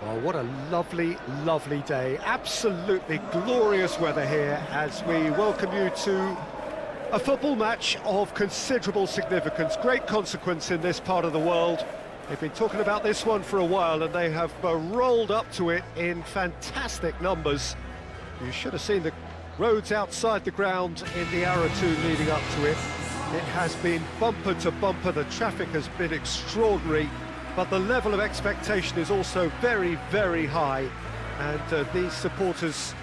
Well, what a lovely, lovely day. Absolutely glorious weather here as we welcome you to a football match of considerable significance, great consequence in this part of the world. They've been talking about this one for a while and they have rolled up to it in fantastic numbers. You should have seen the roads outside the ground in the hour or two leading up to it. It has been bumper to bumper, the traffic has been extraordinary, but the level of expectation is also very, very high. And these supporters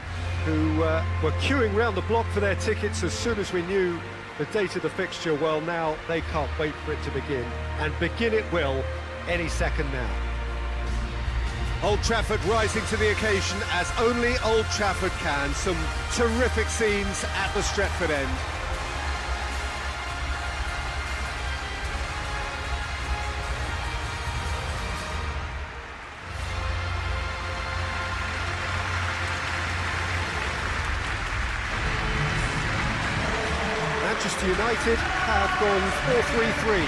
who were queuing round the block for their tickets as soon as we knew the date of the fixture, well, now they can't wait for it to begin. And begin it will any second now. Old Trafford rising to the occasion as only Old Trafford can. Some terrific scenes at the Stretford end. Manchester United have gone 4-3-3.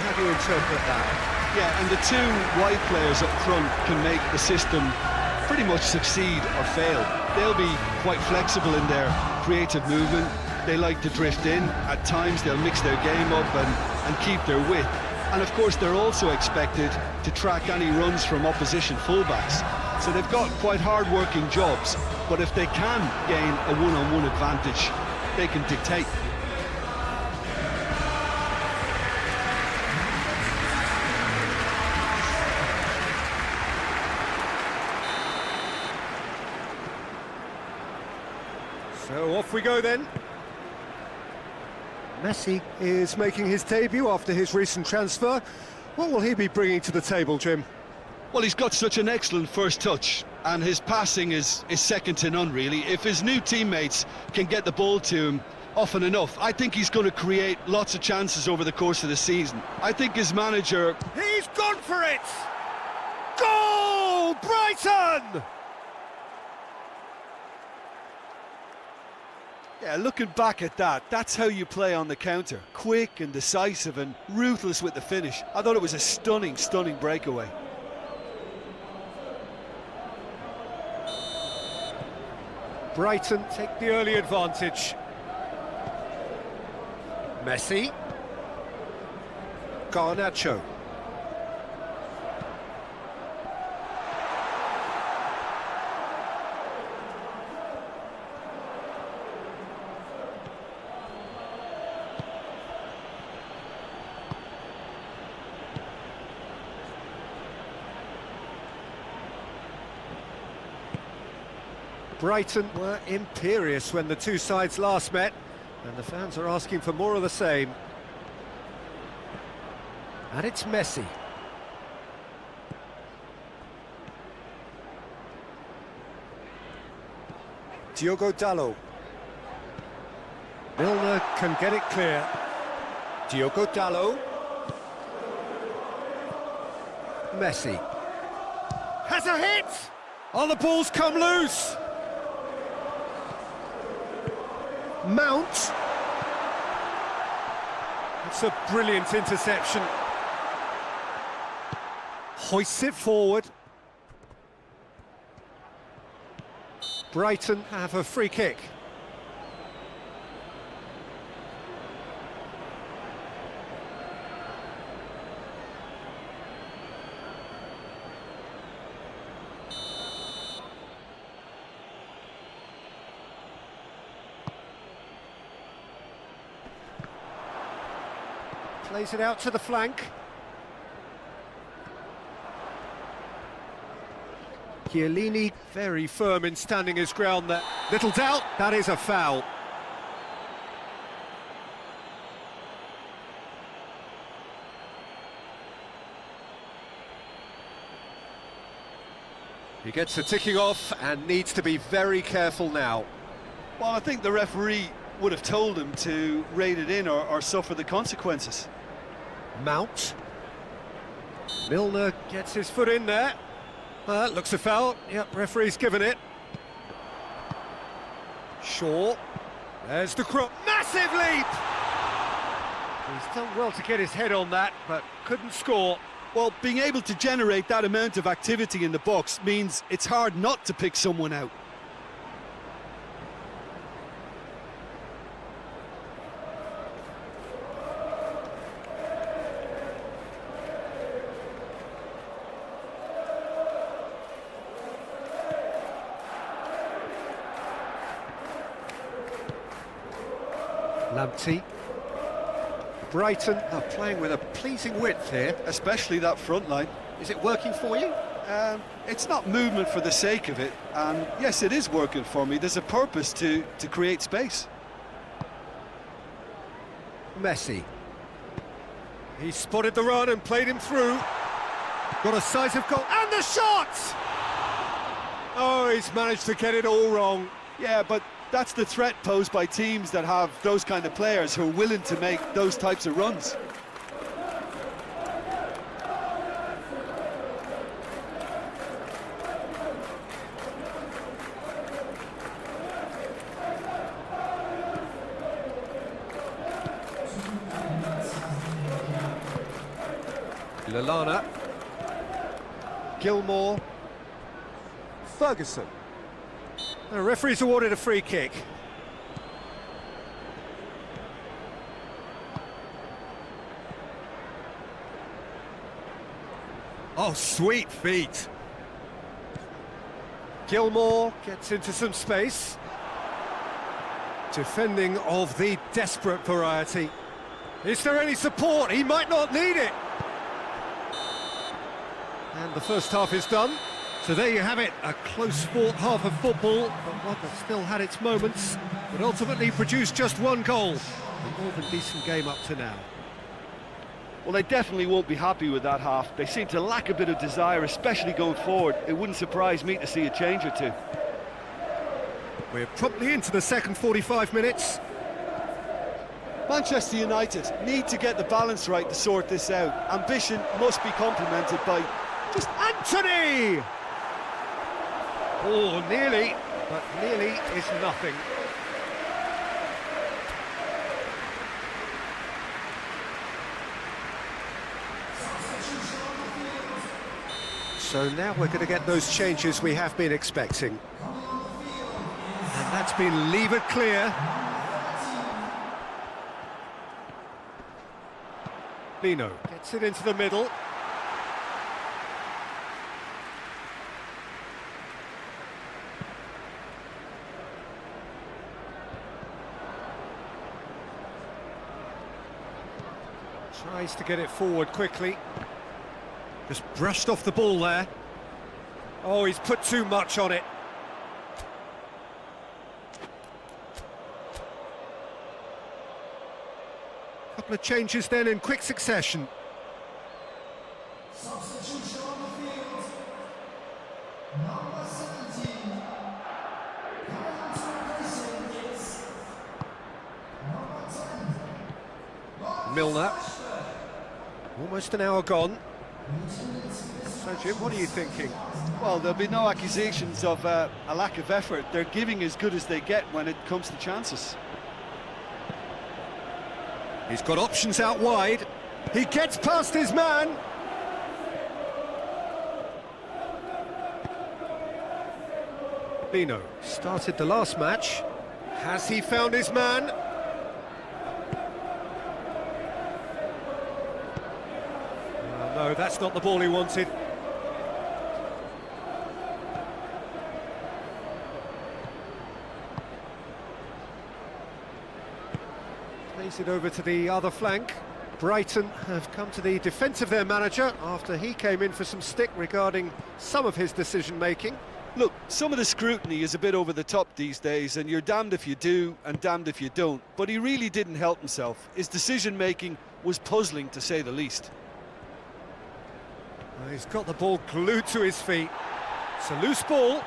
How do you interpret that? Yeah, and the two wide players up front can make the system pretty much succeed or fail. They'll be quite flexible in their creative movement. They like to drift in. At times they'll mix their game up and keep their width. And of course they're also expected to track any runs from opposition fullbacks. So they've got quite hard-working jobs, but if they can gain a one-on-one advantage, they can dictate. So off we go then. Messi is making his debut after his recent transfer. What will he be bringing to the table, Jim? Well, he's got such an excellent first touch, and his passing is second to none, really. If his new teammates can get the ball to him often enough, I think he's going to create lots of chances over the course of the season. I think his manager... He's gone for it! Goal! Brighton! Yeah, looking back at that, that's how you play on the counter. Quick and decisive and ruthless with the finish. I thought it was a stunning, stunning breakaway. Brighton take the early advantage. Messi. Garnacho. Brighton were imperious when the two sides last met, and the fans are asking for more of the same. And it's Messi. Diogo Dalot. Milner can get it clear. Diogo Dalot. Messi. Has a hit! Oh, the ball's come loose! Mount. It's a brilliant interception. Hoists it forward. Brighton have a free kick. Plays it out to the flank. Chiellini very firm in standing his ground there. Little doubt, that is a foul. He gets the ticking off and needs to be very careful now. Well, I think the referee would have told him to rate it in or suffer the consequences. Mount. Milner gets his foot in there. Looks a foul. Yep, referee's given it. Shaw. There's the cross. Massive leap! He's done well to get his head on that, but couldn't score. Well, being able to generate that amount of activity in the box means it's hard not to pick someone out. Lamptey. Brighton are playing with a pleasing width here. Especially that front line. Is it working for you? It's not movement for the sake of it, and yes, it is working for me. There's a purpose to create space. Messi. He spotted the run and played him through. Got a size of goal, and the shot! Oh, he's managed to get it all wrong. Yeah, but that's the threat posed by teams that have those kind of players who are willing to make those types of runs. Lallana. Gilmore. Ferguson. The referee's awarded a free kick. Oh, sweet feet. Gilmore gets into some space. Defending of the desperate variety. Is there any support? He might not need it. And the first half is done. So there you have it, a close-fought half of football, but one that still had its moments, but ultimately produced just one goal. A more than decent game up to now. Well, they definitely won't be happy with that half. They seem to lack a bit of desire, especially going forward. It wouldn't surprise me to see a change or two. We're promptly into the second 45 minutes. Manchester United need to get the balance right to sort this out. Ambition must be complemented by just Anthony! Oh, nearly, but nearly is nothing. So now we're going to get those changes we have been expecting. And that's been levered clear. Lino gets it into the middle. Tries to get it forward quickly. Just brushed off the ball there. Oh, he's put too much on it. Couple of changes then in quick succession. Substitution on the field. Number 17. Coming to replace him is number 10. Milner. Almost an hour gone. So, Jim, what are you thinking? well, there'll be no accusations of a lack of effort. They're giving as good as they get when it comes to chances. He's got options out wide. He gets past his man. Lino started the last match. Has he found his man? No, that's not the ball he wanted. Plays it over to the other flank. Brighton have come to the defence of their manager after he came in for some stick regarding some of his decision-making. Look, some of the scrutiny is a bit over the top these days, and you're damned if you do and damned if you don't. But he really didn't help himself. His decision-making was puzzling, to say the least. He's got the ball glued to his feet. It's a loose ball.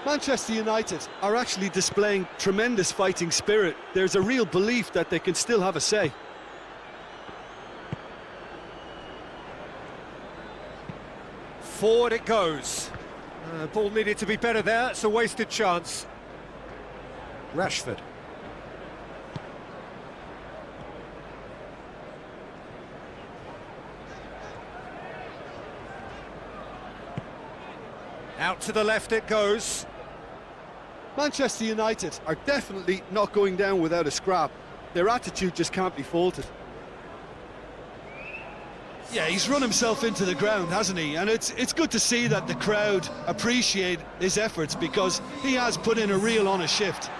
Manchester United are actually displaying tremendous fighting spirit. There's a real belief that they can still have a say. Forward it goes. Ball needed to be better there. It's a wasted chance. Rashford. Out to the left it goes. Manchester United are definitely not going down without a scrap. Their attitude just can't be faulted. Yeah, he's run himself into the ground, hasn't he? And it's good to see that the crowd appreciate his efforts, because he has put in a real honest shift.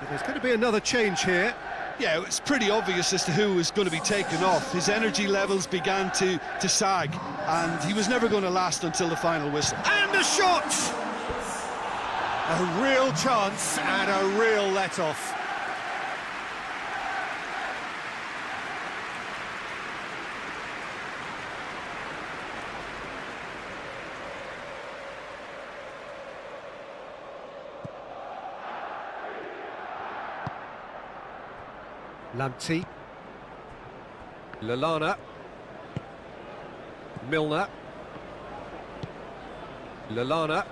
There's going to be another change here. Yeah, it's pretty obvious as to who was going to be taken off. His energy levels began to sag, and he was never going to last until the final whistle. And a shot! A real chance and a real let-off. Lamptey, Lallana, Milner, Lallana.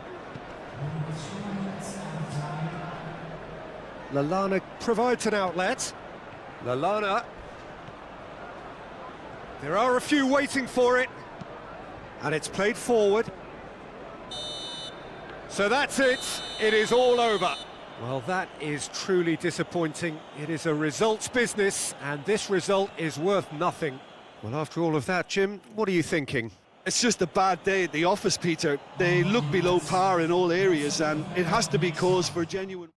Lallana provides an outlet. Lallana. There are a few waiting for it, and it's played forward. So that's it. It is all over. Well, that is truly disappointing. It is a results business, and this result is worth nothing. Well, after all of that, Jim, what are you thinking? It's just a bad day at the office, Peter. They look below par in all areas, and it has to be cause for genuine...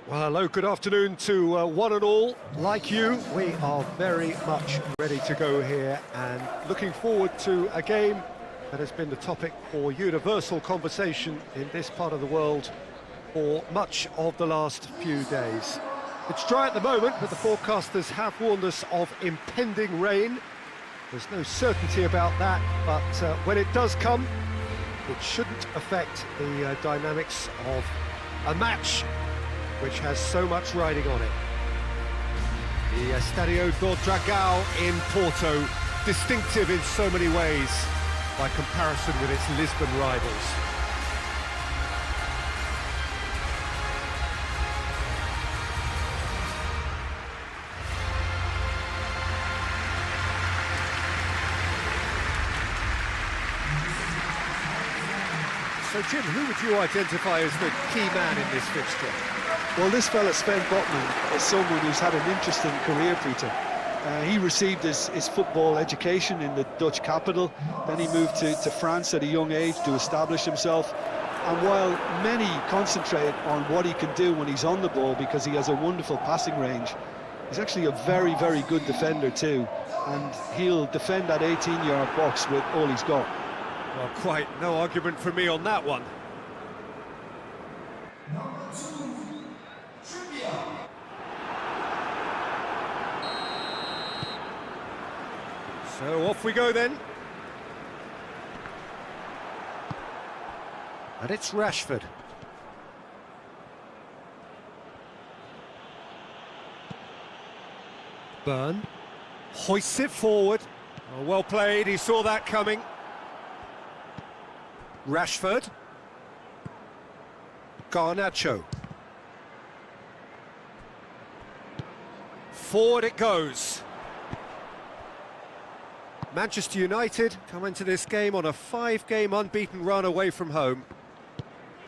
Well, hello, good afternoon to one and all. Like you, we are very much ready to go here and looking forward to a game that has been the topic for universal conversation in this part of the world for much of the last few days. It's dry at the moment, but the forecasters have warned us of impending rain. There's no certainty about that, but when it does come, it shouldn't affect the dynamics of a match which has so much riding on it. The Estadio do Dragão in Porto, distinctive in so many ways by comparison with its Lisbon rivals. So Jim, who would you identify as the key man in this fixture? Well, this fella, Sven Botman, is someone who's had an interesting career, Peter. He received his football education in the Dutch capital, then he moved to France at a young age to establish himself. And while many concentrate on what he can do when he's on the ball because he has a wonderful passing range, he's actually a very, very good defender too. And he'll defend that 18-yard box with all he's got. Well, quite no argument from me on that one. Number 2, Trivia. So off we go then. And it's Rashford. Burn hoists it forward. Oh, well played, he saw that coming. Rashford. Garnacho. Forward it goes. Manchester United come into this game on a 5-game unbeaten run away from home.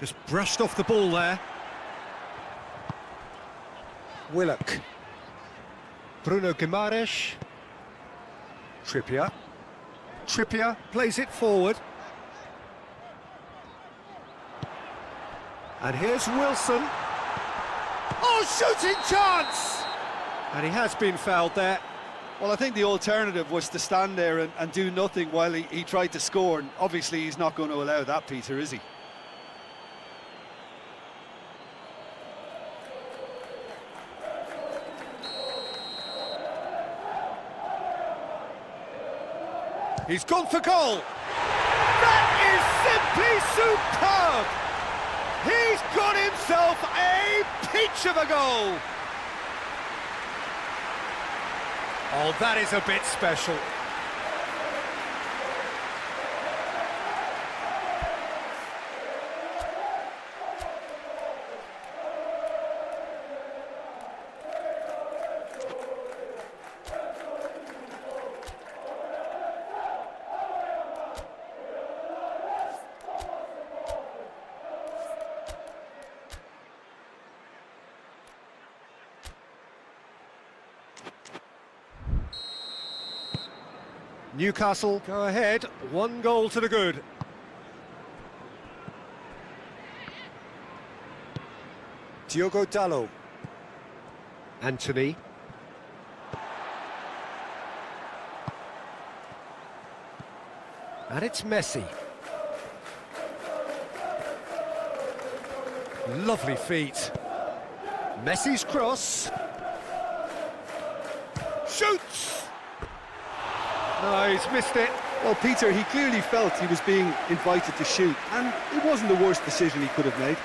Just brushed off the ball there. Willock. Bruno Guimaraes. Trippier. Trippier plays it forward. And here's Wilson. Oh, shooting chance! And he has been fouled there. Well, I think the alternative was to stand there and do nothing while he tried to score, and obviously he's not going to allow that, Peter, is he? He's gone for goal. That is simply superb. He's got himself a peach of a goal. Oh, that is a bit special. Newcastle go ahead, 1 goal to the good. Diogo Dalot. Anthony. And it's Messi. Lovely feet. Messi's cross. Shoots! No, he's missed it. Well, Peter, he clearly felt he was being invited to shoot, and it wasn't the worst decision he could have made.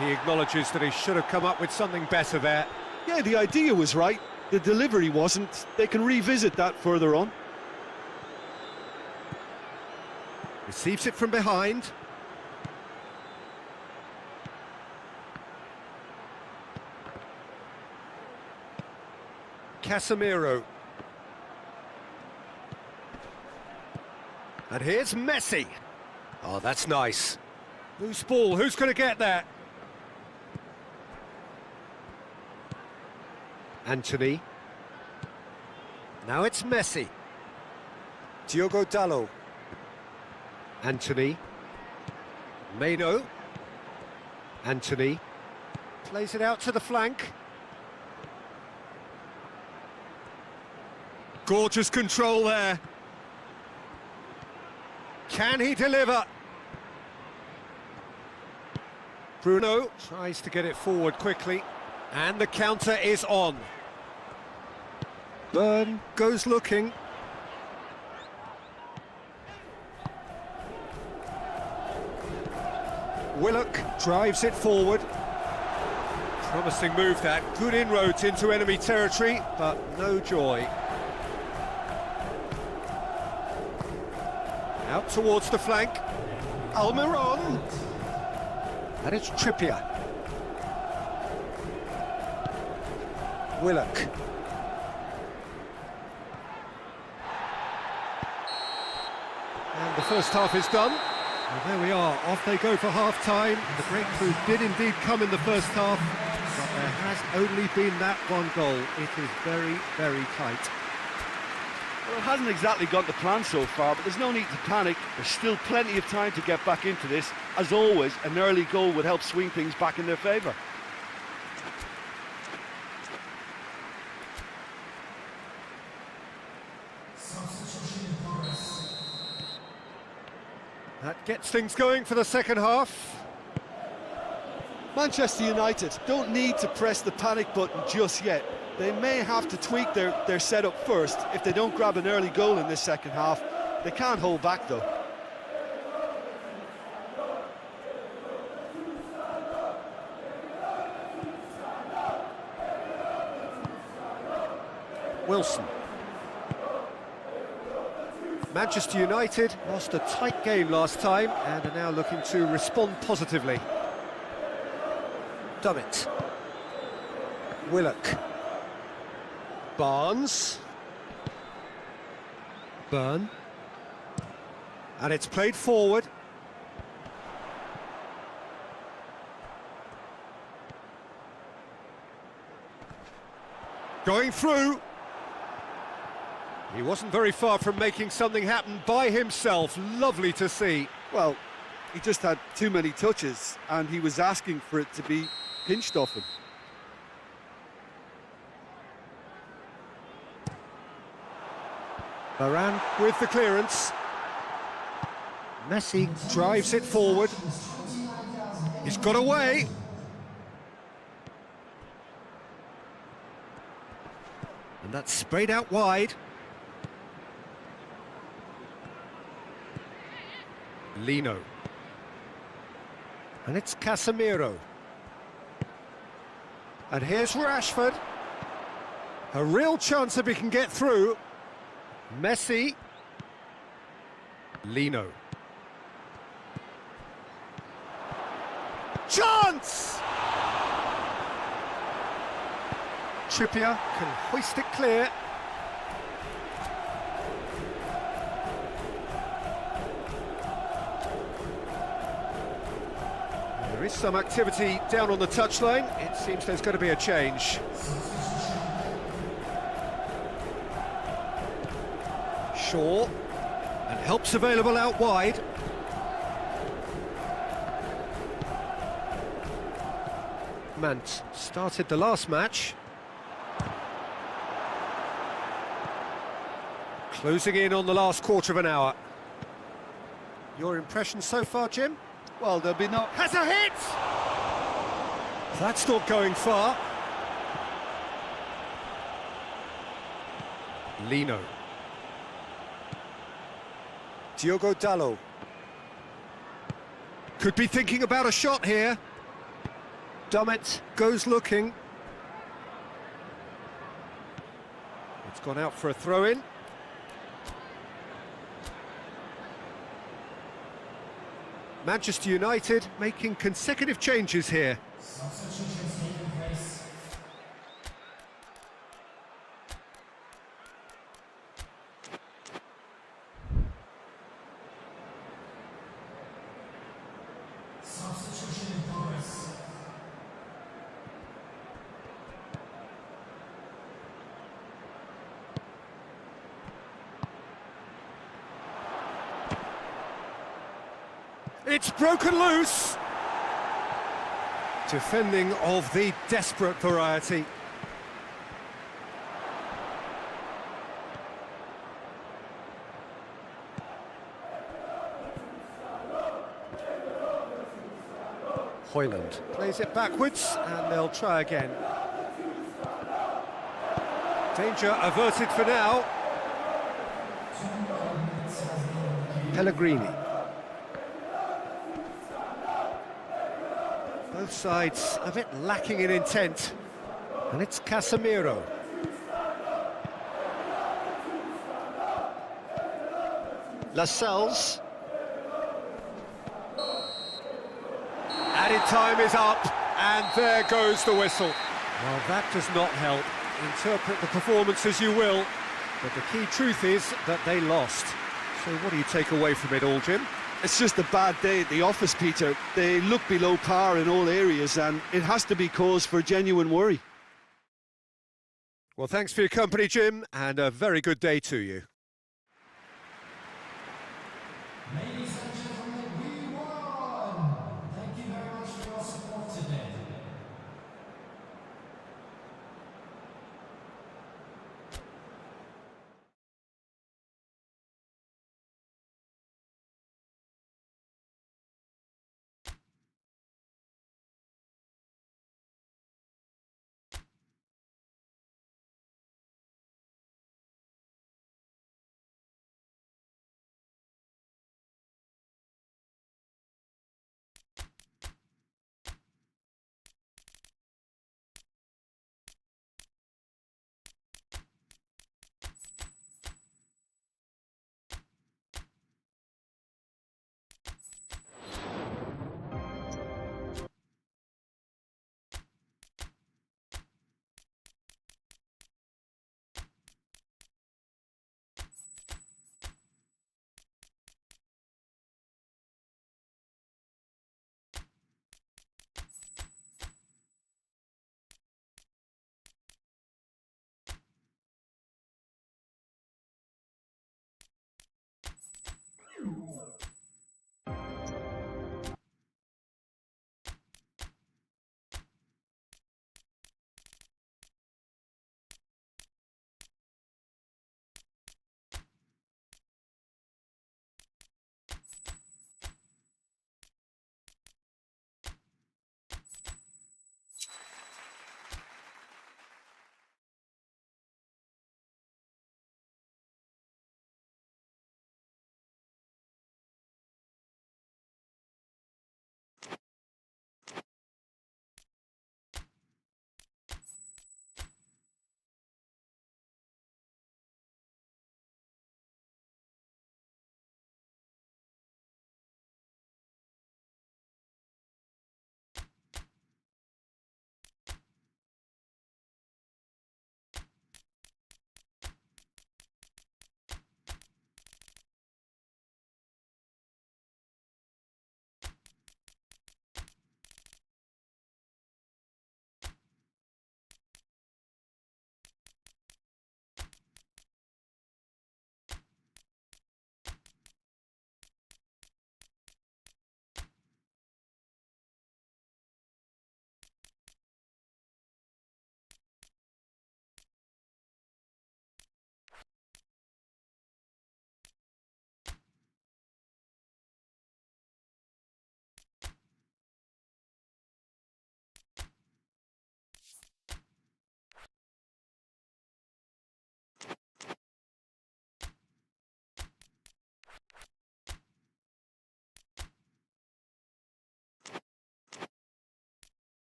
He acknowledges that he should have come up with something better there. Yeah, the idea was right. The delivery wasn't. They can revisit that further on. Receives it from behind. Casemiro. And here's Messi. Oh, that's nice. Loose ball, who's going to get that? Anthony. Now it's Messi. Diogo Dalot. Anthony. Meno. Anthony. Plays it out to the flank. Gorgeous control there. Can he deliver? Bruno tries to get it forward quickly. And the counter is on. Burn goes looking. Willock drives it forward. Promising move that. Good inroads into enemy territory, but no joy. Out towards the flank. Almiron. And it's Trippier. Willock. And the first half is done. And there we are, off they go for half-time. The breakthrough did indeed come in the first half, but there has only been that one goal. It is very, very tight. Well, it hasn't exactly got the plan so far, but there's no need to panic. There's still plenty of time to get back into this. As always, an early goal would help swing things back in their favour. Substitution in progress. That gets things going for the second half. Manchester United don't need to press the panic button just yet. They may have to tweak their setup first if they don't grab an early goal in this second half. They can't hold back though. Wilson. Manchester United lost a tight game last time and are now looking to respond positively. Dummett. Willock. Barnes. Burn. And it's played forward. Going through. He wasn't very far from making something happen by himself. Lovely to see. Well, he just had too many touches and he was asking for it to be pinched off him. Varane with the clearance. Messi drives it forward. He's got away. And that's sprayed out wide. Lino. And it's Casemiro. And here's Rashford. A real chance if he can get through. Messi. Lino. Chance! Trippier can hoist it clear. There is some activity down on the touchline. It seems there's going to be a change. Shaw, and help's available out wide. Mant started the last match. Closing in on the last quarter of an hour. Your impression so far, Jim? Well, there'll be no... Has a hit! That's not going far. Lino. Diogo Dalot. Could be thinking about a shot here. Dummett goes looking. It's gone out for a throw-in. Manchester United making consecutive changes here. Substitutions taking place. Substitution in progress. It's broken loose. Defending of the desperate variety. Højlund plays it backwards and they'll try again. Danger averted for now. Pellegrini. Both sides a bit lacking in intent. And it's Casemiro. Lascelles. Added time is up, and there goes the whistle. Well, that does not help. Interpret the performance as you will, but the key truth is that they lost. So what do you take away from it all, Jim? It's just a bad day at the office, Peter. They look below par in all areas, and it has to be cause for genuine worry. Well, thanks for your company, Jim, and a very good day to you.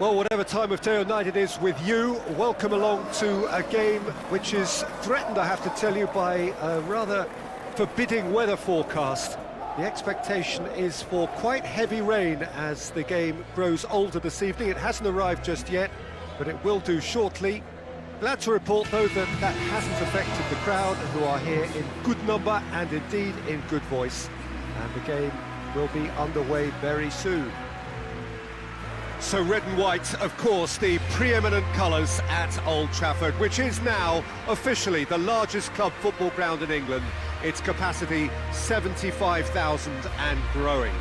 Well, whatever time of day or night it is with you, welcome along to a game which is threatened, I have to tell you, by a rather forbidding weather forecast. The expectation is for quite heavy rain as the game grows older this evening. It hasn't arrived just yet, but it will do shortly. Glad to report, though, that that hasn't affected the crowd, who are here in good number and indeed in good voice. And the game will be underway very soon. So red and white, of course, the preeminent colours at Old Trafford, which is now officially the largest club football ground in England. Its capacity 75,000 and growing.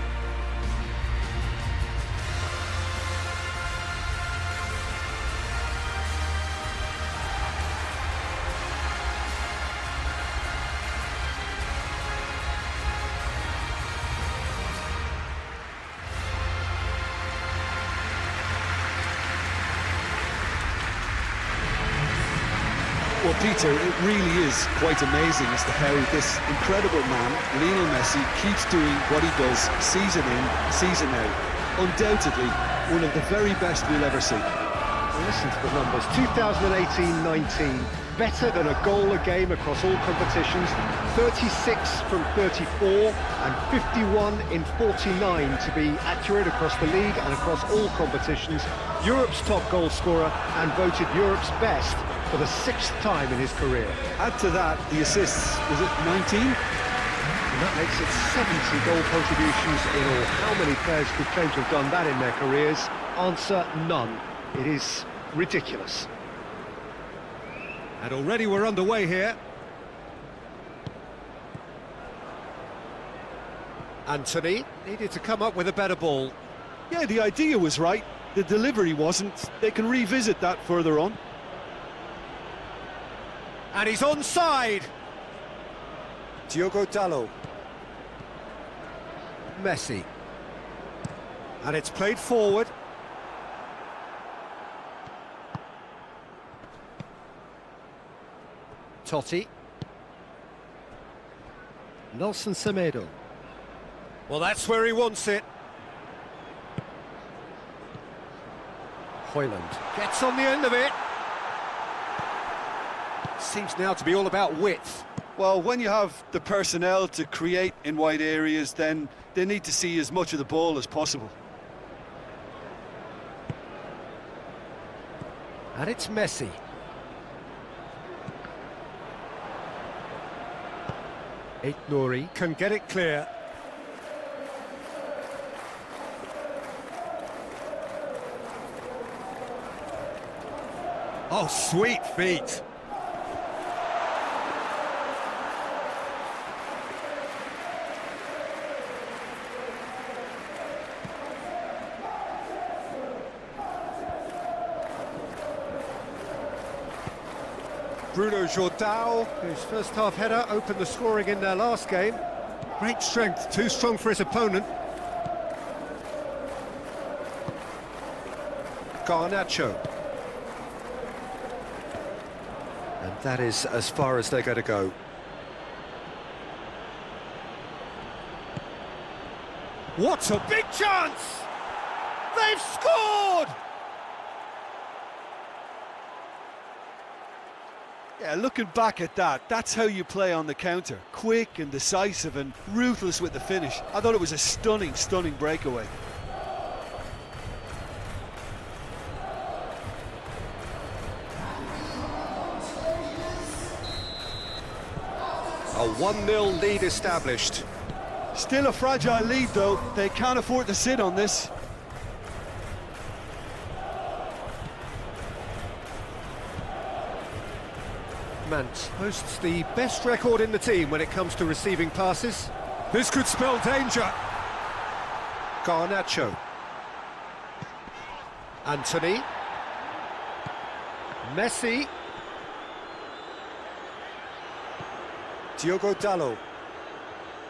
Well, Peter, it really is quite amazing as to how this incredible man, Lionel Messi, keeps doing what he does season in, season out. Undoubtedly, one of the very best we'll ever see. Listen to the numbers. 2018-19, better than a goal a game across all competitions, 36 from 34 and 51 in 49 to be accurate across the league and across all competitions. Europe's top goal scorer and voted Europe's best for the 6th time in his career. Add to that the assists, was it 19? And that makes it 70 goal contributions in all. How many players could claim to have done that in their careers? Answer, none. It is ridiculous. And already we're underway here. Anthony needed to come up with a better ball. Yeah, the idea was right. The delivery wasn't. They can revisit that further on. And he's onside. Diogo Dalot. Messi. And it's played forward. Totti. Nelson Semedo. Well, that's where he wants it. Højlund gets on the end of it. Seems now to be all about width. Well, when you have the personnel to create in wide areas, then they need to see as much of the ball as possible. And it's Messi. Nouri can get it clear. Oh, sweet feet. Bruno Jordao, whose first half header opened the scoring in their last game. Great strength, too strong for his opponent. Garnacho. And that is as far as they're going to go. What a big chance! They've scored! Yeah, looking back at that, that's how you play on the counter. Quick and decisive and ruthless with the finish. I thought it was a stunning, stunning breakaway. A 1-0 lead established. Still a fragile lead though, they can't afford to sit on this. Mant hosts the best record in the team when it comes to receiving passes. This could spell danger. Garnacho. Anthony. Messi. Diogo Dalot.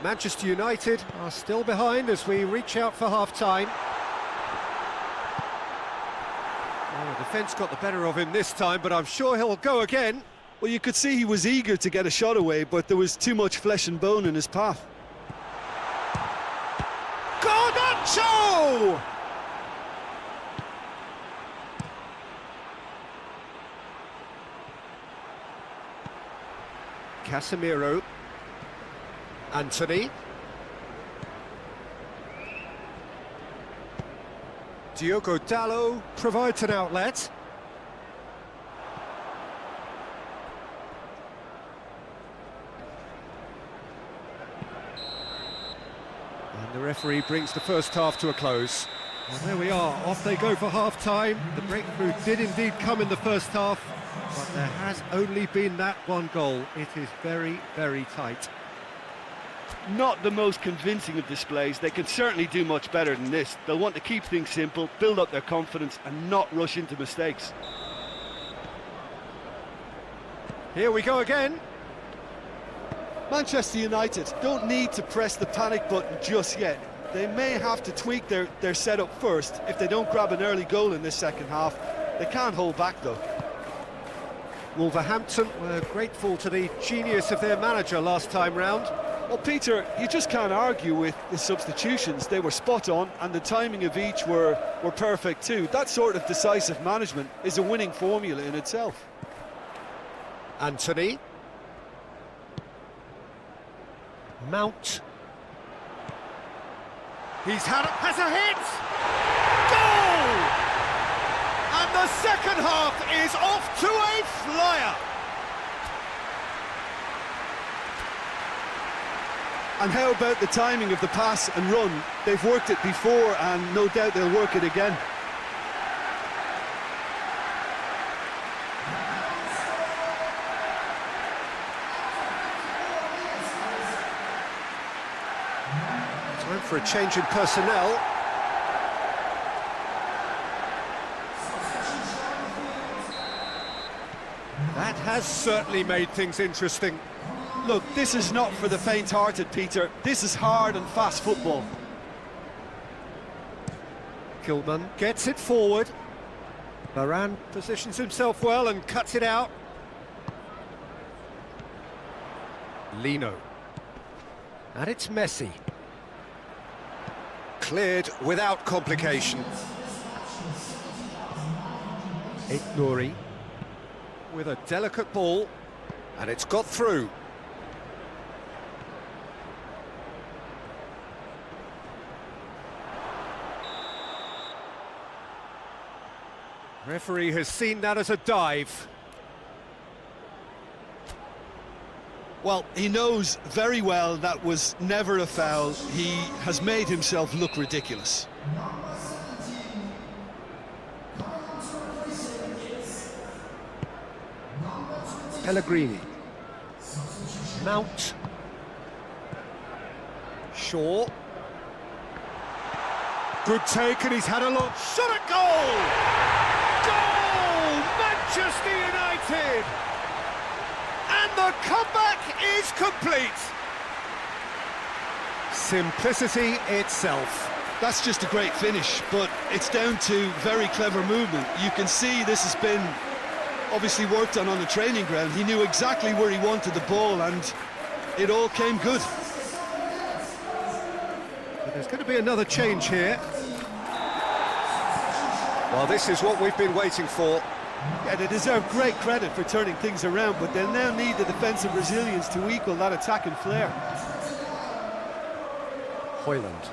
Manchester United are still behind as we reach out for half-time. Oh, the defence got the better of him this time, but I'm sure he'll go again. Well, you could see he was eager to get a shot away, but there was too much flesh and bone in his path. Garnacho! Casemiro. Anthony. Diogo Dalot provides an outlet. And the referee brings the first half to a close. Well, there we are, off they go for half-time. The breakthrough did indeed come in the first half, but there has only been that one goal. It is very, very tight. Not the most convincing of displays. They can certainly do much better than this. They'll want to keep things simple, build up their confidence and not rush into mistakes. Here we go again. Manchester United don't need to press the panic button just yet. They may have to tweak their setup first if they don't grab an early goal in this second half. They can't hold back though. Wolverhampton were grateful to the genius of their manager last time round. Well, Peter, you just can't argue with the substitutions. They were spot on, and the timing of each were perfect too. That sort of decisive management is a winning formula in itself. Anthony. Mount. Has a hit! Goal! And the second half is off to a flyer! And how about the timing of the pass and run? They've worked it before and no doubt they'll work it again. Time for a change in personnel. That has certainly made things interesting. Look, this is not for the faint-hearted, Peter. This is hard and fast football. Gilman gets it forward. Varane positions himself well and cuts it out. Lino. And it's Messi. Cleared without complication. Nouri with a delicate ball, and it's got through. Referee has seen that as a dive. Well, he knows very well that was never a foul. He has made himself look ridiculous. Pellegrini. Mount. Shaw. Good take, and he's had a look. Shot at goal! Goal! Manchester United! And the comeback is complete. Simplicity itself. That's just a great finish, but it's down to very clever movement. You can see this has been obviously worked on the training ground. He knew exactly where he wanted the ball, and it all came good. But there's going to be another change here. Well, this is what we've been waiting for. Yeah, they deserve great credit for turning things around, but they'll now need the defensive resilience to equal that attacking flair. Hoyland.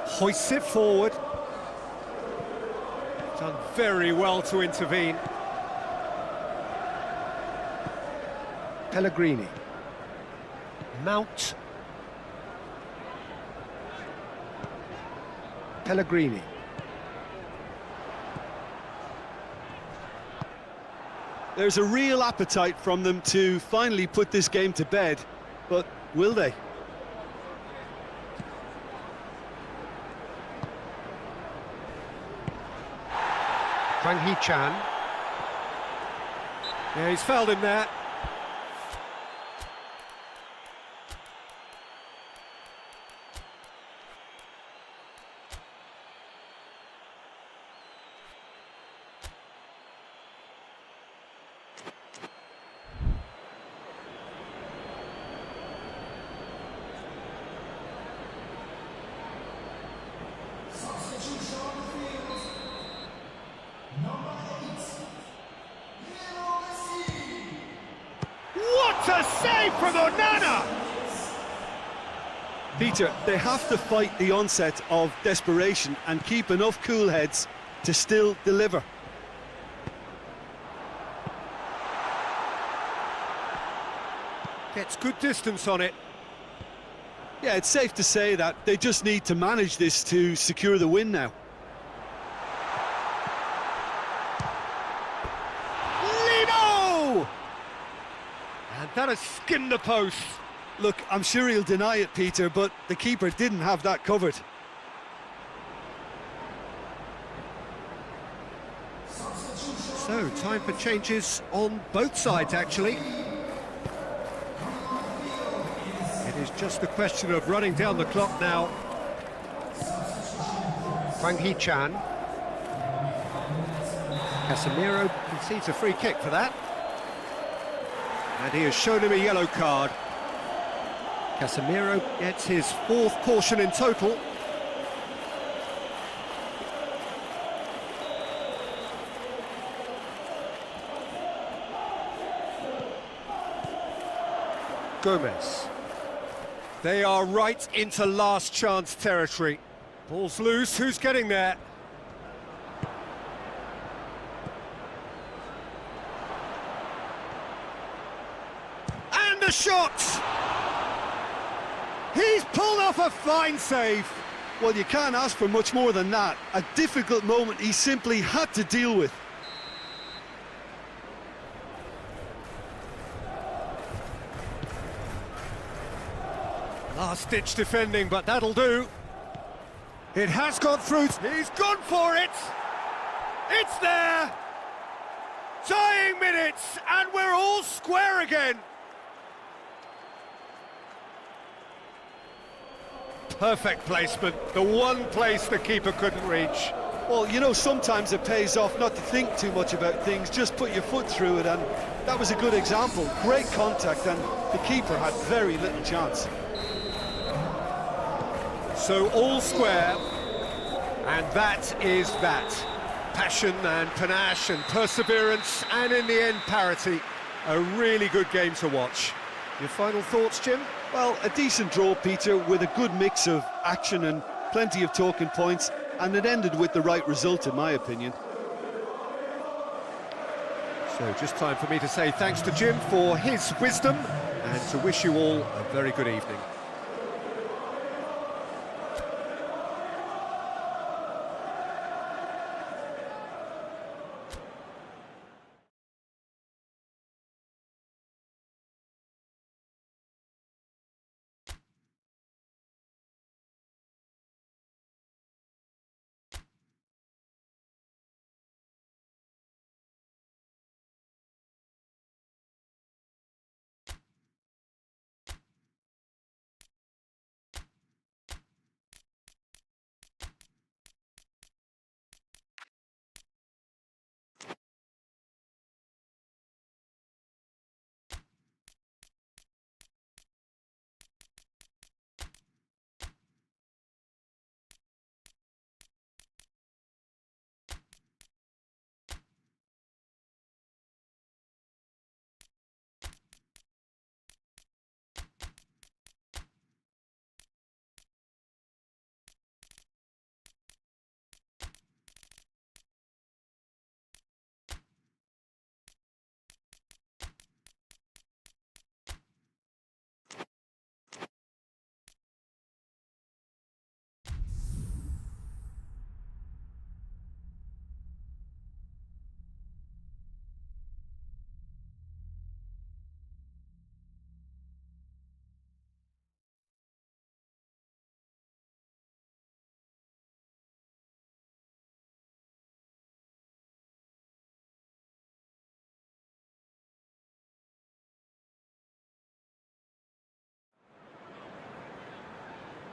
Hoists it forward. Done very well to intervene. Pellegrini. Mount. Pellegrini. There's a real appetite from them to finally put this game to bed, but will they? Hwang Hee-chan. Yeah, he's fouled him there. What a save from Onana! Peter, they have to fight the onset of desperation and keep enough cool heads to still deliver. Gets good distance on it. Yeah, it's safe to say that they just need to manage this to secure the win now. Lino! And that has skinned the post. Look, I'm sure he'll deny it, Peter, but the keeper didn't have that covered. So, time for changes on both sides, actually. It is just a question of running down the clock now. Hwang Hee-chan. Casemiro concedes a free kick for that. And he has shown him a yellow card. Casemiro gets his fourth caution in total. Gomez. They are right into last chance territory. Ball's loose, who's getting there? And the shot! He's pulled off a fine save. Well, you can't ask for much more than that. A difficult moment he simply had to deal with. Last-ditch defending, but that'll do. It has gone through. He's gone for it. It's there. Tying minutes, and we're all square again. Perfect placement, the one place the keeper couldn't reach. Well, you know, sometimes it pays off not to think too much about things, just put your foot through it, and that was a good example. Great contact, and the keeper had very little chance. So all square, and that is that. Passion and panache and perseverance, and in the end parity. A really good game to watch. Your final thoughts, Jim? Well, a decent draw, Peter, with a good mix of action and plenty of talking points, and it ended with the right result, in my opinion. So just time for me to say thanks to Jim for his wisdom and to wish you all a very good evening.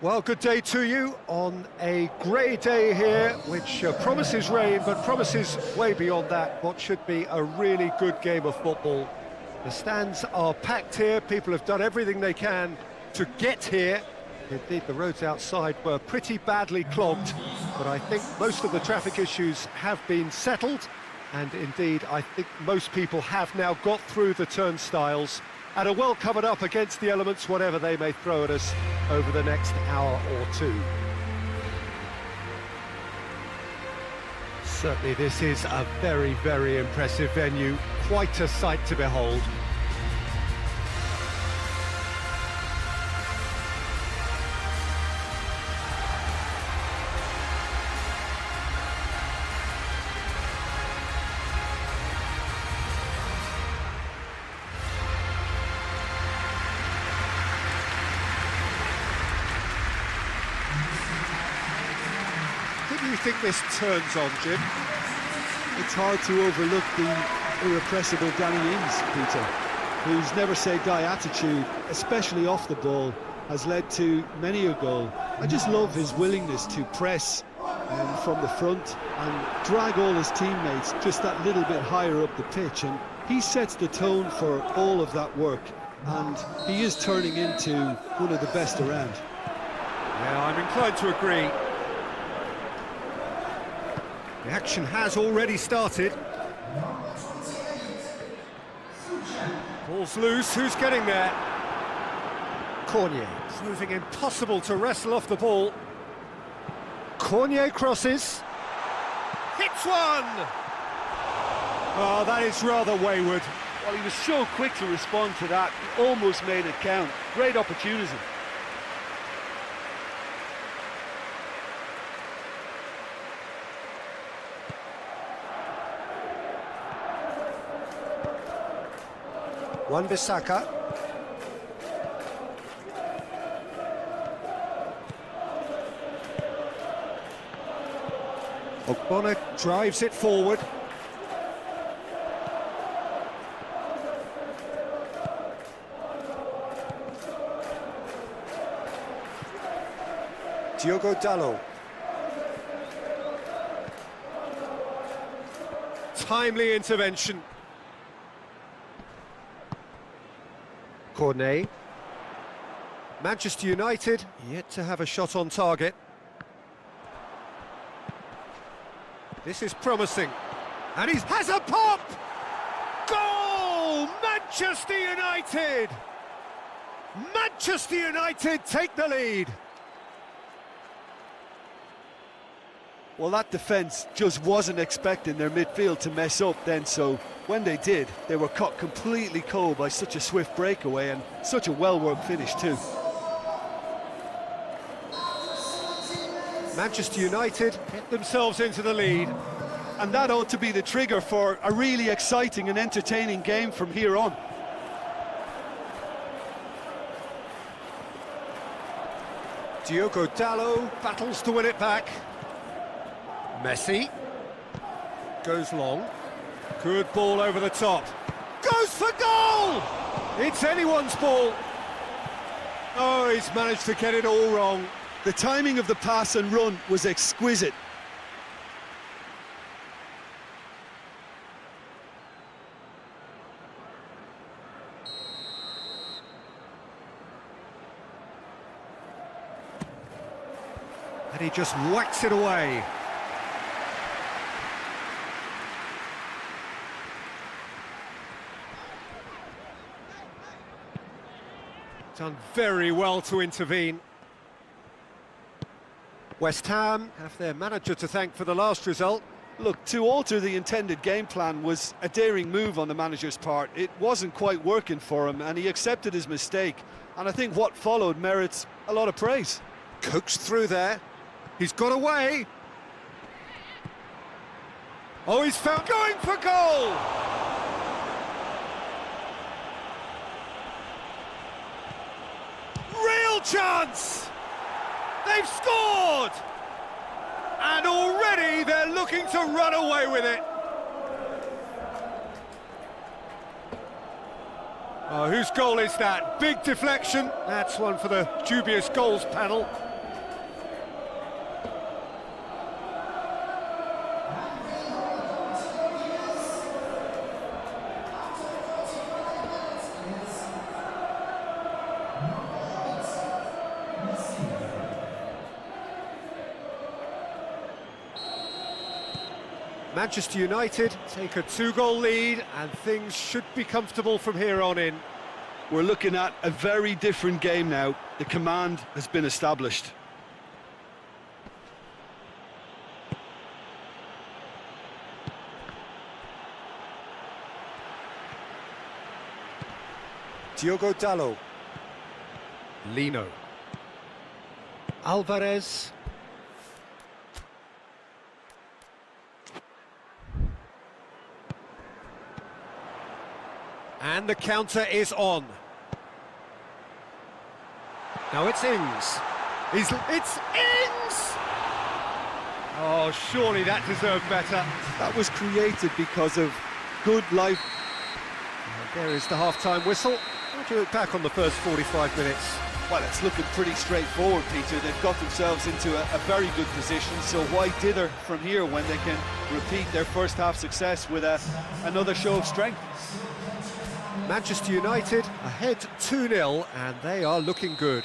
Well, good day to you on a grey day here, which promises rain, but promises way beyond that what should be a really good game of football. The stands are packed here, people have done everything they can to get here. Indeed, the roads outside were pretty badly clogged, but I think most of the traffic issues have been settled, and indeed, I think most people have now got through the turnstiles and are well covered up against the elements, whatever they may throw at us over the next hour or two. Certainly this is a very, very impressive venue, quite a sight to behold. Who do you think this turns on, Jim? It's hard to overlook the irrepressible Danny Ings, Peter, whose never-say-die attitude, especially off the ball, has led to many a goal. I just love his willingness to press from the front and drag all his teammates just that little bit higher up the pitch, and he sets the tone for all of that work, and he is turning into one of the best around. Yeah, I'm inclined to agree. The action has already started. Ball's loose, who's getting there? Cornier, proving impossible to wrestle off the ball. Cornier crosses. Hits one! Oh, that is rather wayward. Well, he was so quick to respond to that, he almost made it count. Great opportunity. Wan-Bissaka. Ogbonna drives it forward. Diogo Dalot. Timely intervention. Cornet. Manchester United yet to have a shot on target. This is promising. And he has a pop! Goal! Manchester United! Manchester United take the lead. Well, that defence just wasn't expecting their midfield to mess up then, so when they did, they were caught completely cold by such a swift breakaway and such a well-worked finish too. Manchester United get themselves into the lead. And that ought to be the trigger for a really exciting and entertaining game from here on. Diogo Dalot battles to win it back. Messi goes long. Good ball over the top. Goes for goal! It's anyone's ball. Oh, he's managed to get it all wrong. The timing of the pass and run was exquisite. And he just whacks it away. Done very well to intervene. West Ham have their manager to thank for the last result. Look, to alter the intended game plan was a daring move on the manager's part. It wasn't quite working for him, and he accepted his mistake. And I think what followed merits a lot of praise. Coaxed through there. He's got away. Oh, he's found going for goal! Real chance! They've scored! And already they're looking to run away with it. Oh, whose goal is that? Big deflection. That's one for the dubious goals panel. Manchester United take a 2-goal lead and things should be comfortable from here on in. We're looking at a very different game now. The command has been established. Diogo Dalot. Lino. Alvarez. And the counter is on. Now it's Ings. It's Ings! Oh, surely that deserved better. That was created because of good life. And there is the half-time whistle. How do you look back on the first 45 minutes? Well, it's looking pretty straightforward, Peter. They've got themselves into a very good position, so why dither from here when they can repeat their first half success with another show of strength? Manchester United ahead 2-0 and they are looking good.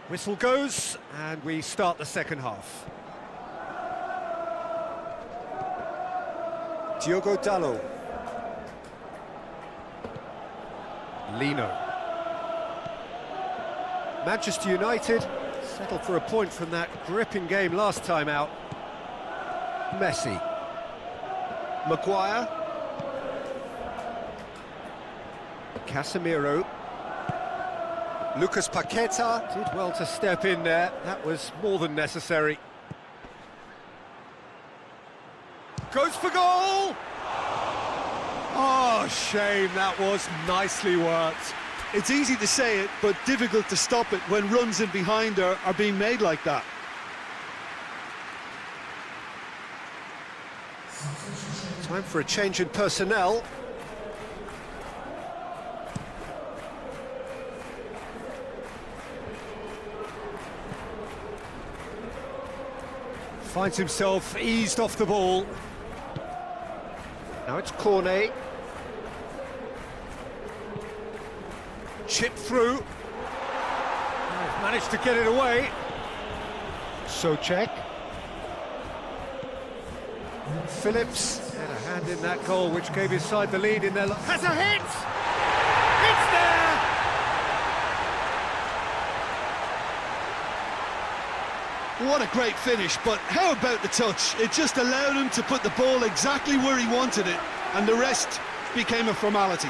Whistle goes and we start the second half. Diogo Dalot. Lino. Manchester United settled for a point from that gripping game last time out. Messi. Maguire. Casemiro. Lucas Paqueta did well to step in there. That was more than necessary. Goes for goal! Oh, shame, that was nicely worked. It's easy to say it, but difficult to stop it when runs in behind are being made like that. Time for a change in personnel. Finds himself eased off the ball. Now it's Cornet. Chip through. They've managed to get it away. Souček. Phillips had a hand in that goal which gave his side the lead in their... Has a hit! It's there! what a great finish, but how about the touch? It just allowed him to put the ball exactly where he wanted it, and the rest became a formality.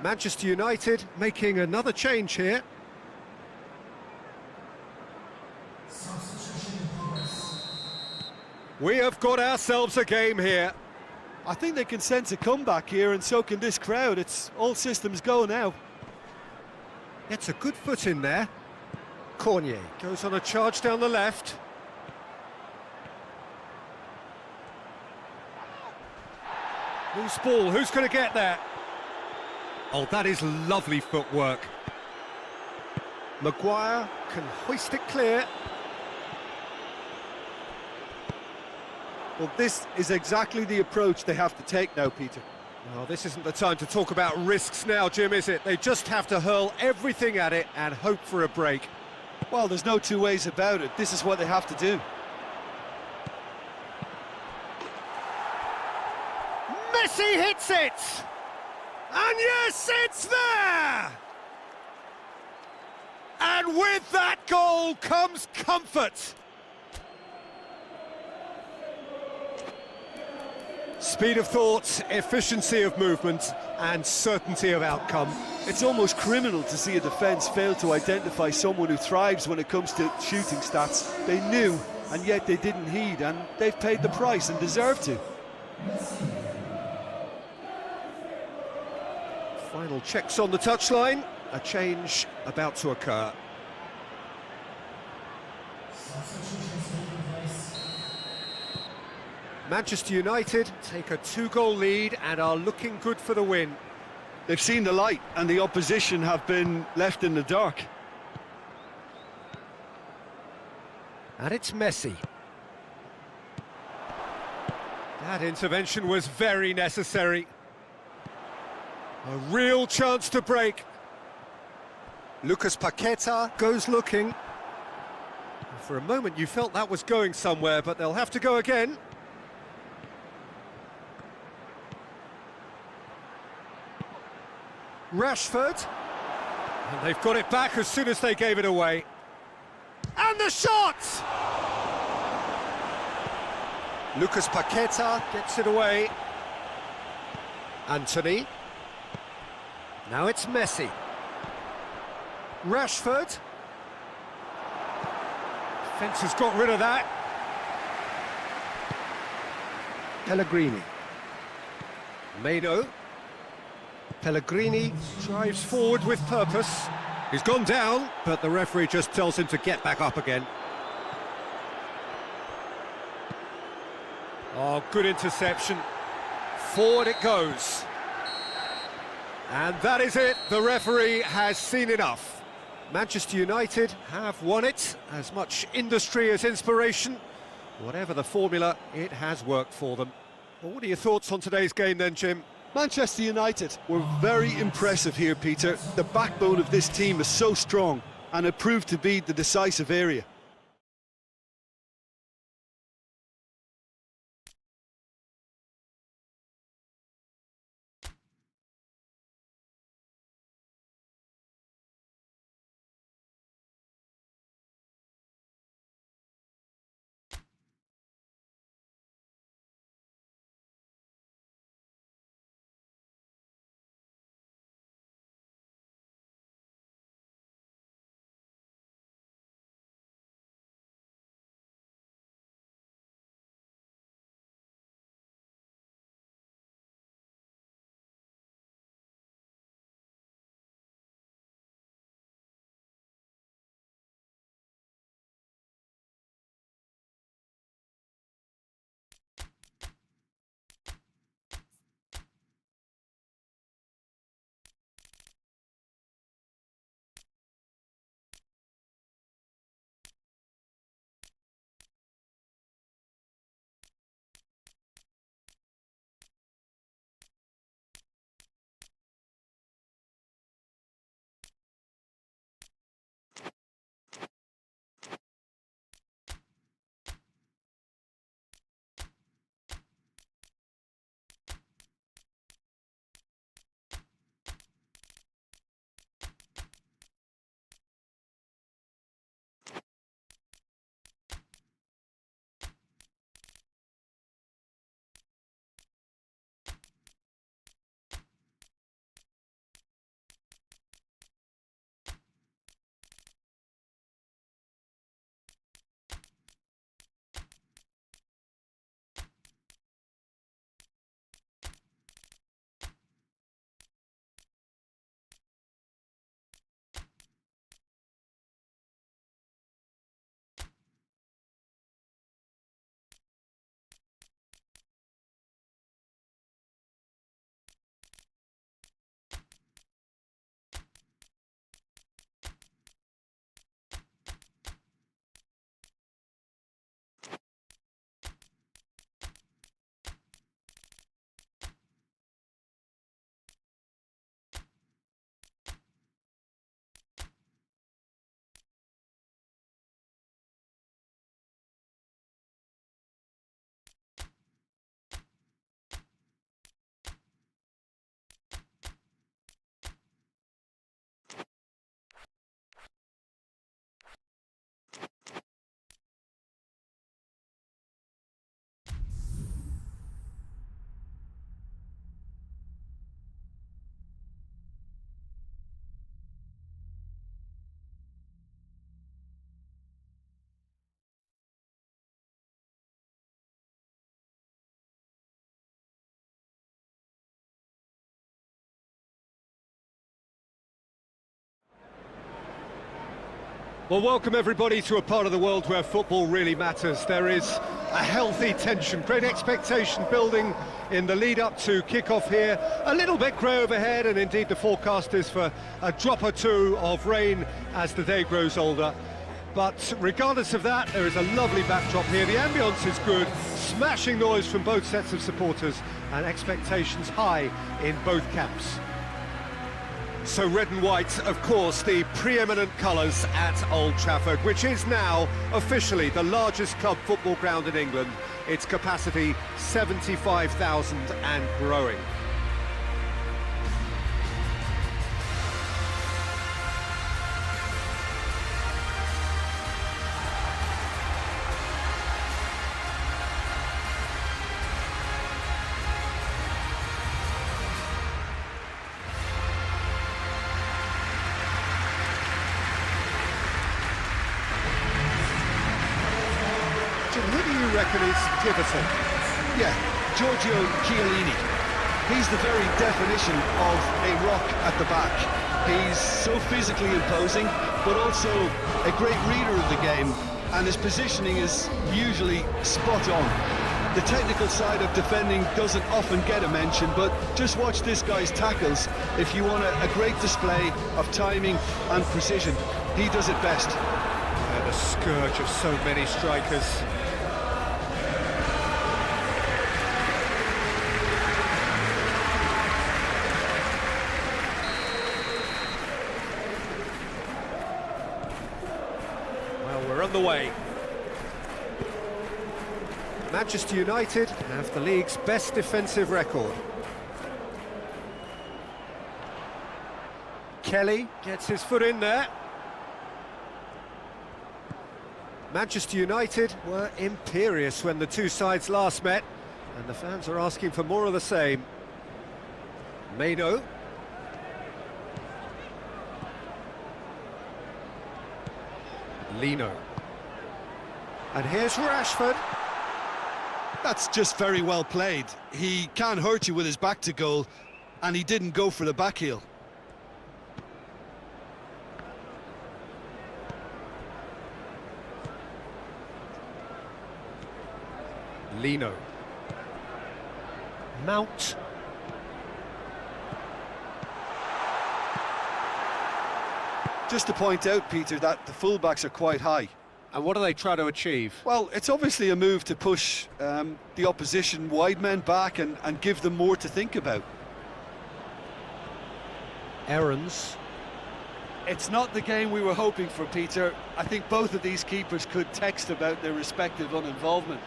Manchester United making another change here. We have got ourselves a game here. I think they can sense a comeback here, and so can this crowd. It's all systems go now. Gets a good foot in there. Cornier goes on a charge down the left. Loose ball, who's going to get there? Oh, that is lovely footwork. Maguire can hoist it clear. Well, this is exactly the approach they have to take now, Peter. Well, this isn't the time to talk about risks now, Jim, is it? They just have to hurl everything at it and hope for a break. Well, there's no two ways about it. This is what they have to do. Messi hits it! And yes, it's there! And with that goal comes comfort. Speed of thought, efficiency of movement, and certainty of outcome. It's almost criminal to see a defence fail to identify someone who thrives when it comes to shooting stats. They knew, and yet they didn't heed, and they've paid the price and deserve to. Final checks on the touchline. A change about to occur. Manchester United take a 2-goal lead and are looking good for the win. They've seen the light, and the opposition have been left in the dark. And it's Messi. That intervention was very necessary. A real chance to break. Lucas Paqueta goes looking. For a moment you felt that was going somewhere, but they'll have to go again. Rashford. And they've got it back as soon as they gave it away. And the shot! Lucas Paqueta gets it away. Anthony. Now it's Messi. Rashford. Defence has got rid of that. Pellegrini. Mado. Pellegrini drives forward with purpose. He's gone down, but the referee just tells him to get back up again. Oh, good interception. Forward it goes. And that is it. The referee has seen enough. Manchester United have won it. As much industry as inspiration. Whatever the formula, it has worked for them. Well, what are your thoughts on today's game then, Jim? Manchester United were very impressive here, Peter. The backbone of this team is so strong, and it proved to be the decisive area. Well, welcome everybody to a part of the world where football really matters. There is a healthy tension, great expectation building in the lead up to kick-off here. A little bit grey overhead, and indeed the forecast is for a drop or two of rain as the day grows older. But regardless of that, there is a lovely backdrop here. The ambience is good, smashing noise from both sets of supporters, and expectations high in both camps. So red and white, of course, the preeminent colours at Old Trafford, which is now officially the largest club football ground in England. Its capacity 75,000 and growing. Who do you reckon is pivotal? Yeah, Giorgio Chiellini. He's the very definition of a rock at the back. He's so physically imposing, but also a great reader of the game, and his positioning is usually spot on. The technical side of defending doesn't often get a mention, but just watch this guy's tackles if you want a great display of timing and precision. He does it best. Yeah, the scourge of so many strikers. We're on the way. Manchester United have the league's best defensive record. Kelly gets his foot in there. Manchester United were imperious when the two sides last met, and the fans are asking for more of the same. Mano. Lino. And here's Rashford. That's just very well played. He can't hurt you with his back to goal, and he didn't go for the back heel. Lino. Mount. Just to point out, Peter, that the fullbacks are quite high. And what do they try to achieve? Well, it's obviously a move to push the opposition wide men back and give them more to think about. Aarons. It's not the game we were hoping for, Peter. I think both of these keepers could text about their respective uninvolvement.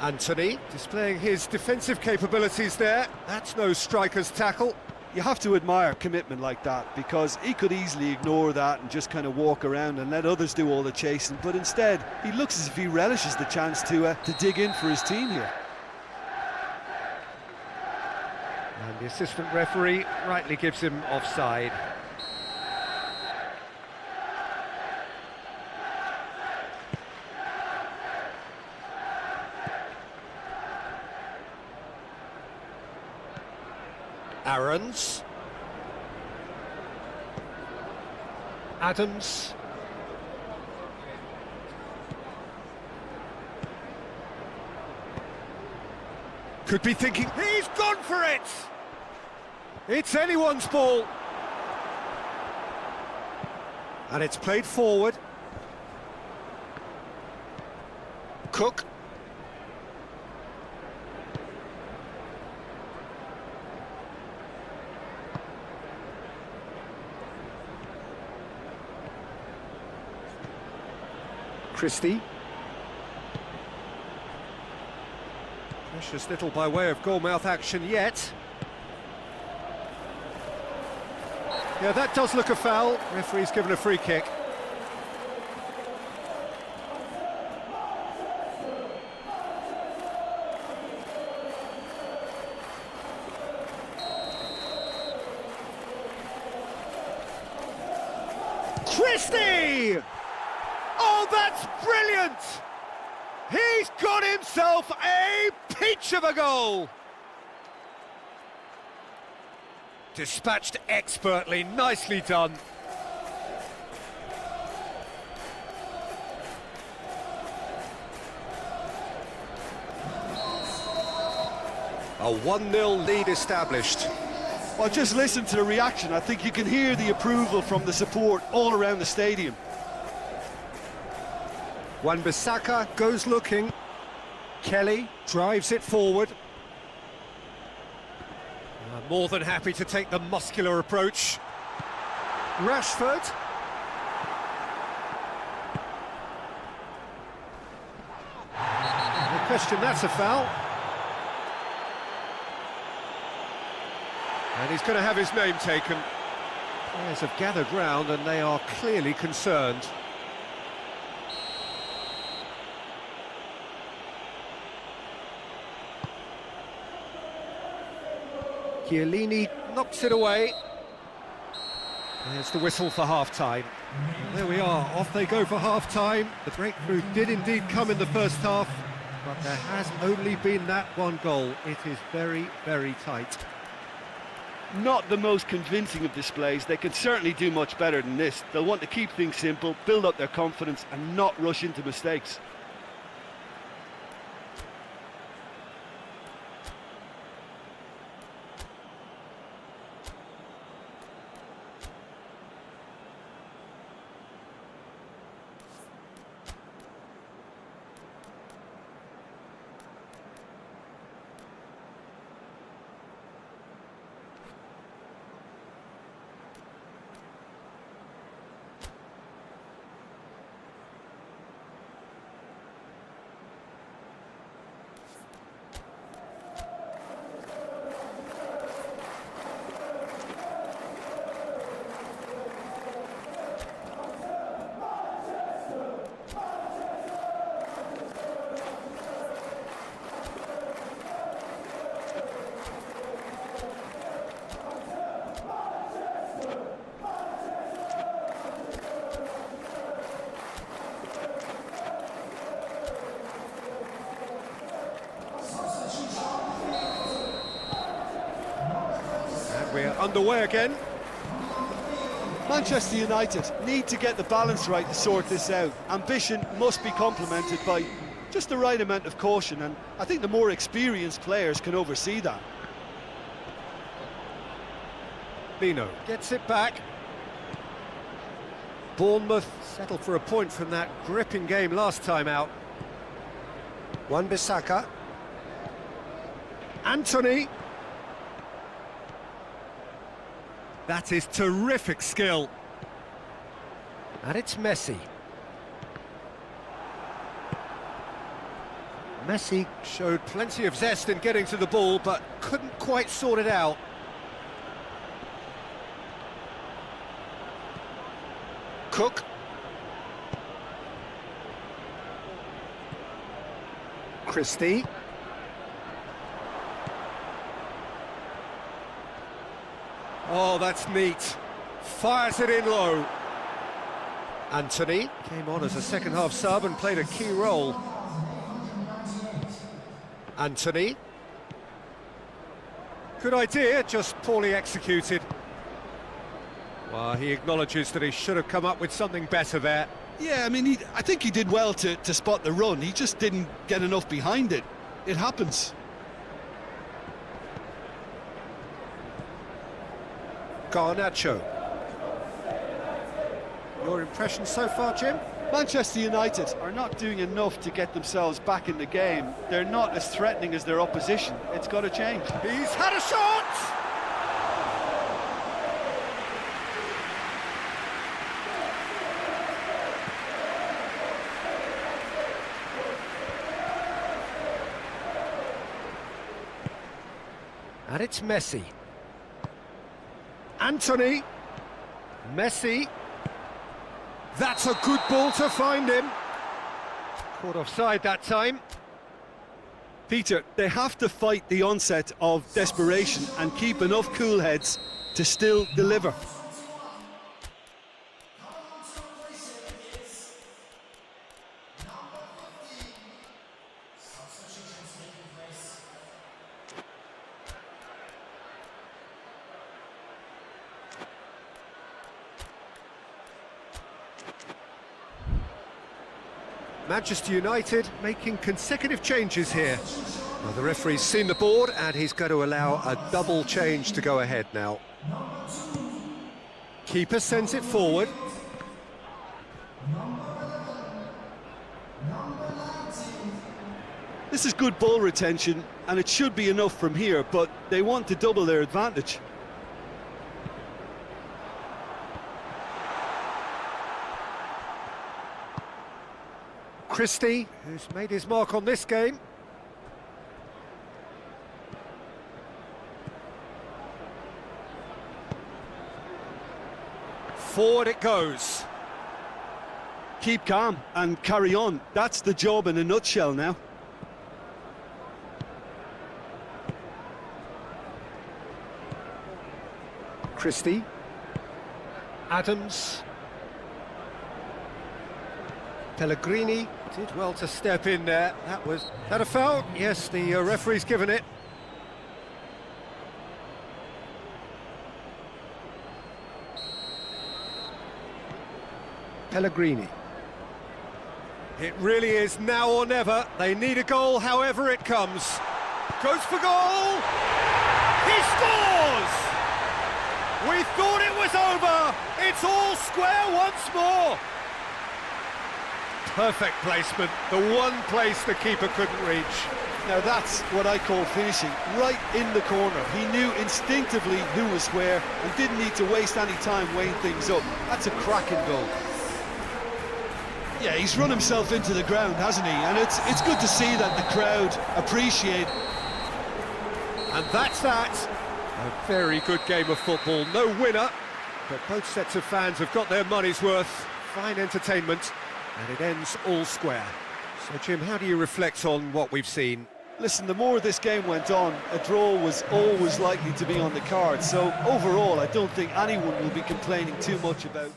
Anthony displaying his defensive capabilities there. That's no striker's tackle. You have to admire commitment like that, because he could easily ignore that and just kind of walk around and let others do all the chasing, but instead he looks as if he relishes the chance to dig in for his team here. And the assistant referee rightly gives him offside. Aarons. Adams. Could be thinking, he's gone for it! It's anyone's ball. And it's played forward. Cook. Christie. Precious little by way of goalmouth action yet. Yeah, that does look a foul. Referee's given a free kick. Christie! Oh, that's brilliant! He's got himself a peach of a goal! Dispatched expertly, nicely done. A 1-0 lead established. Well, just listen to the reaction. I think you can hear the approval from the support all around the stadium. Wan-Bissaka goes looking. Kelly drives it forward. More than happy to take the muscular approach. Rashford. No question, that's a foul. And he's going to have his name taken. Players have gathered round and they are clearly concerned. Chiellini knocks it away. There's the whistle for half-time. There we are, off they go for half-time. The breakthrough did indeed come in the first half, but there has only been that one goal. It is very, very tight. Not the most convincing of displays. They can certainly do much better than this. They'll want to keep things simple, build up their confidence and not rush into mistakes. We're underway again. Manchester United need to get the balance right to sort this out. Ambition must be complemented by just the right amount of caution, and I think the more experienced players can oversee that. Bino gets it back. Bournemouth settled for a point from that gripping game last time out. Wan-Bissaka. Anthony. That is terrific skill. And it's Messi. Messi showed plenty of zest in getting to the ball, but couldn't quite sort it out. Cook. Christie. Oh, that's neat. Fires it in low. Anthony came on as a second-half sub and played a key role. Anthony. Good idea, just poorly executed. Well, he acknowledges that he should have come up with something better there. Yeah, I mean, I think he did well to spot the run. He just didn't get enough behind it. It happens. Garnacho. Your impression so far, Jim? Manchester United are not doing enough to get themselves back in the game. They're not as threatening as their opposition. It's got to change. He's had a shot! And it's Messi. Anthony. Messi. That's a good ball to find him. Caught offside that time. Peter, they have to fight the onset of desperation and keep enough cool heads to still deliver. Manchester United making consecutive changes here. Well, the referee's seen the board and he's going to allow a double change to go ahead now. Keeper sends it forward. This is good ball retention, and it should be enough from here, but they want to double their advantage. Christie, who's made his mark on this game. Forward it goes. Keep calm and carry on. That's the job in a nutshell now. Christie. Adams. Pellegrini did well to step in there. That a foul? Yes, the referee's given it. Pellegrini. It really is now or never. They need a goal, however it comes. Goes for goal! He scores! We thought it was over. It's all square once more. Perfect placement, the one place the keeper couldn't reach. Now that's what I call finishing, right in the corner. He knew instinctively who was where and didn't need to waste any time weighing things up. That's a cracking goal. Yeah, he's run himself into the ground, hasn't he? And it's good to see that the crowd appreciate. And that's that. A very good game of football. No winner, but both sets of fans have got their money's worth. Fine entertainment. And it ends all square. So, Jim, how do you reflect on what we've seen? Listen, the more this game went on, a draw was always likely to be on the card. So, overall, I don't think anyone will be complaining too much about